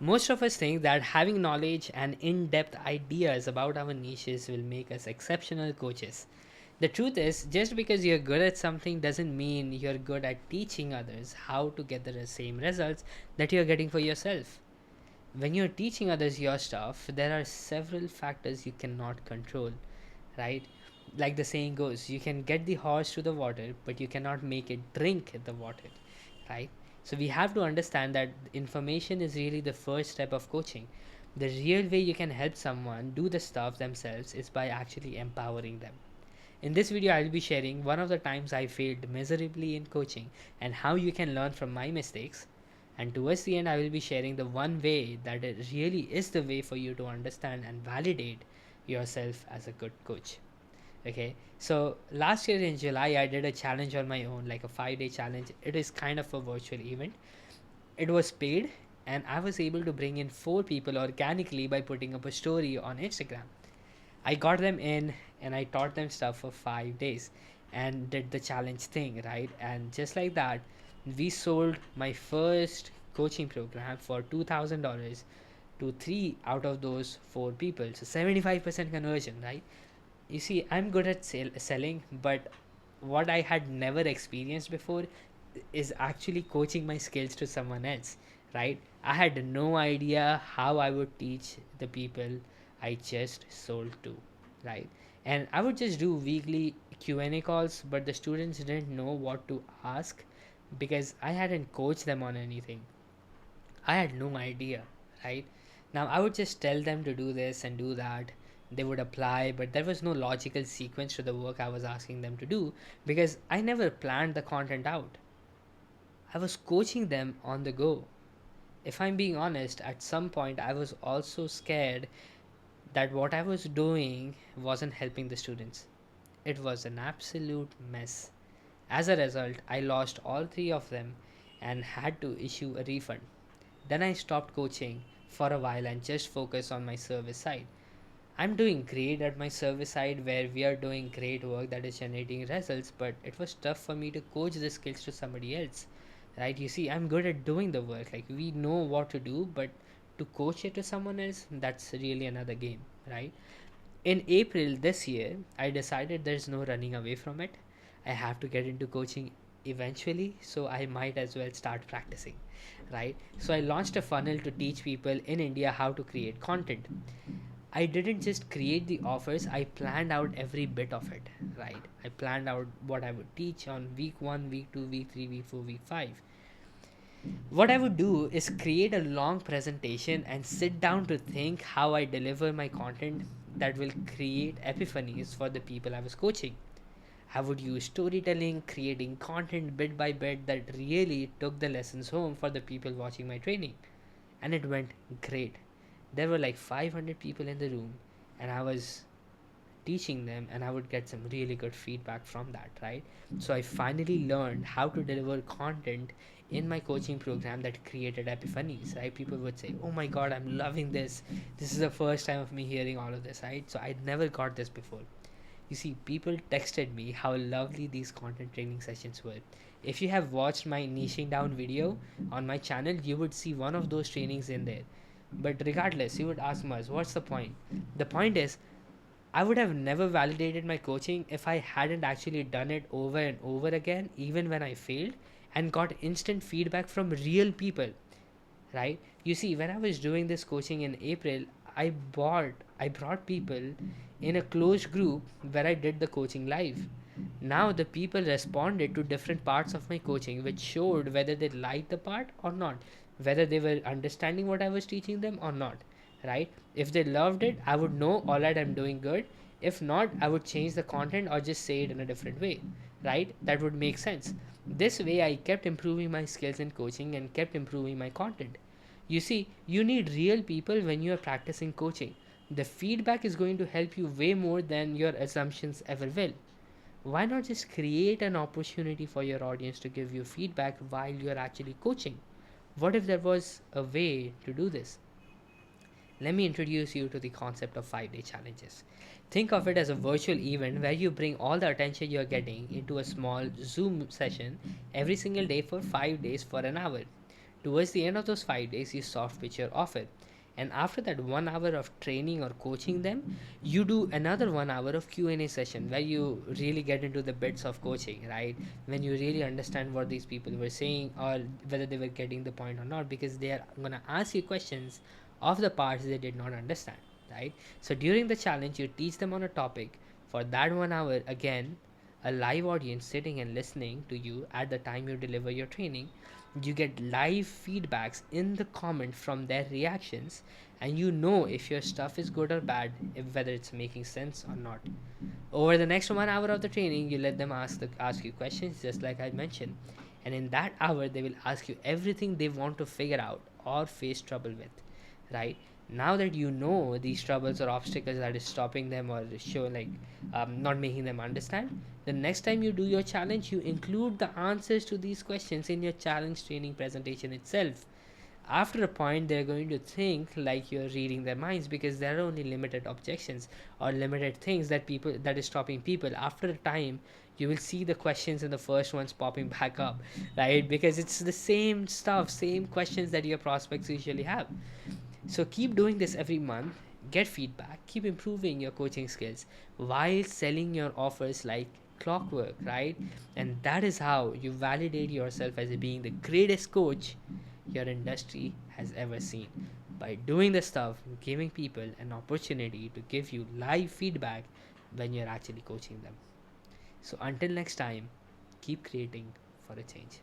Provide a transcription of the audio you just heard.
Most of us think that having knowledge and in depth ideas about our niches will make us exceptional coaches. The truth is, just because you're good at something doesn't mean you're good at teaching others how to get the same results that you're getting for yourself. When you're teaching others your stuff, there are several factors you cannot control, right? Like the saying goes, you can get the horse to the water, but you cannot make it drink the water, right? So we have to understand that information is really the first step of coaching. The real way you can help someone do the stuff themselves is by actually empowering them. In this video, I'll be sharing one of the times I failed miserably in coaching and how you can learn from my mistakes. And towards the end, I will be sharing the one way that it really is the way for you to understand and validate yourself as a good coach. Okay, so last year in July, I did a challenge on my own, like a 5 day challenge. It is kind of a virtual event. It was paid, and I was able to bring in 4 people organically by putting up a story on Instagram. I got them in and I taught them stuff for 5 days and did the challenge thing, right? And just like that, we sold my first coaching program for $2,000 to 3 out of those 4 people. So 75% conversion, right? You see, I'm good at selling, but what I had never experienced before is actually coaching my skills to someone else, right? I had no idea how I would teach the people I just sold to, right? And I would just do weekly Q&A calls, but the students didn't know what to ask because I hadn't coached them on anything. I had no idea, right? Now I would just tell them to do this and do that. They would apply, but there was no logical sequence to the work I was asking them to do because I never planned the content out. I was coaching them on the go. If I'm being honest, at some point I was also scared that what I was doing wasn't helping the students. It was an absolute mess. As a result, I lost all 3 of them and had to issue a refund. Then I stopped coaching for a while and just focused on my service side. I'm doing great at my service side where we are doing great work that is generating results, but it was tough for me to coach the skills to somebody else. Right? You see, I'm good at doing the work. Like we know what to do, but to coach it to someone else, that's really another game, right? In April this year, I decided there's no running away from it. I have to get into coaching eventually, so I might as well start practicing, right? So I launched a funnel to teach people in India how to create content. I didn't just create the offers, I planned out every bit of it, right? I planned out what I would teach on week 1, week 2, week 3, week 4, week 5. What I would do is create a long presentation and sit down to think how I deliver my content that will create epiphanies for the people I was coaching. I would use storytelling, creating content bit by bit that really took the lessons home for the people watching my training. And it went great. There were like 500 people in the room, and I was teaching them, and I would get some really good feedback from that, right? So I finally learned how to deliver content in my coaching program that created epiphanies, right? People would say, oh my god, I'm loving this. This is the first time of me hearing all of this, right? So I'd never got this before. You see, people texted me how lovely these content training sessions were. If you have watched my niching down video on my channel, you would see one of those trainings in there. But regardless, you would ask Mars, what's the point? The point is, I would have never validated my coaching if I hadn't actually done it over and over again, even when I failed, and got instant feedback from real people, right? You see, when I was doing this coaching in April, I brought people in a closed group where I did the coaching live. Now the people responded to different parts of my coaching, which showed whether they liked the part or not, whether they were understanding what I was teaching them or not, right? If they loved it, I would know, all right, I'm doing good. If not, I would change the content or just say it in a different way, right? That would make sense. This way, I kept improving my skills in coaching and kept improving my content. You see, you need real people when you are practicing coaching. The feedback is going to help you way more than your assumptions ever will. Why not just create an opportunity for your audience to give you feedback while you're actually coaching? What if there was a way to do this? Let me introduce you to the concept of 5 day challenges. Think of it as a virtual event where you bring all the attention you're getting into a small Zoom session every single day for 5 days for an hour. Towards the end of those 5 days, you soft pitch your offer. And after that 1 hour of training or coaching them, you do another 1 hour of Q&A session where you really get into the bits of coaching, right? When you really understand what these people were saying or whether they were getting the point or not, because they are going to ask you questions of the parts they did not understand, right? So during the challenge, you teach them on a topic for that 1 hour. Again, a live audience sitting and listening to you at the time you deliver your training. You get live feedbacks in the comment from their reactions, and you know if your stuff is good or bad, whether it's making sense or not. Over the next 1 hour of the training, you let them ask you questions, just like I mentioned, and in that hour, they will ask you everything they want to figure out or face trouble with, right? Now that you know these troubles or obstacles that is stopping them or show like not making them understand, the next time you do your challenge, you include the answers to these questions in your challenge training presentation itself. After a point, they're going to think like you're reading their minds, because there are only limited objections or limited things that is stopping people. After a time, you will see the questions in the first ones popping back up, right? Because it's the same stuff, same questions that your prospects usually have. So keep doing this every month, get feedback, keep improving your coaching skills while selling your offers like clockwork, right? And that is how you validate yourself as being the greatest coach your industry has ever seen. By doing the stuff, giving people an opportunity to give you live feedback when you're actually coaching them. So until next time, keep creating for a change.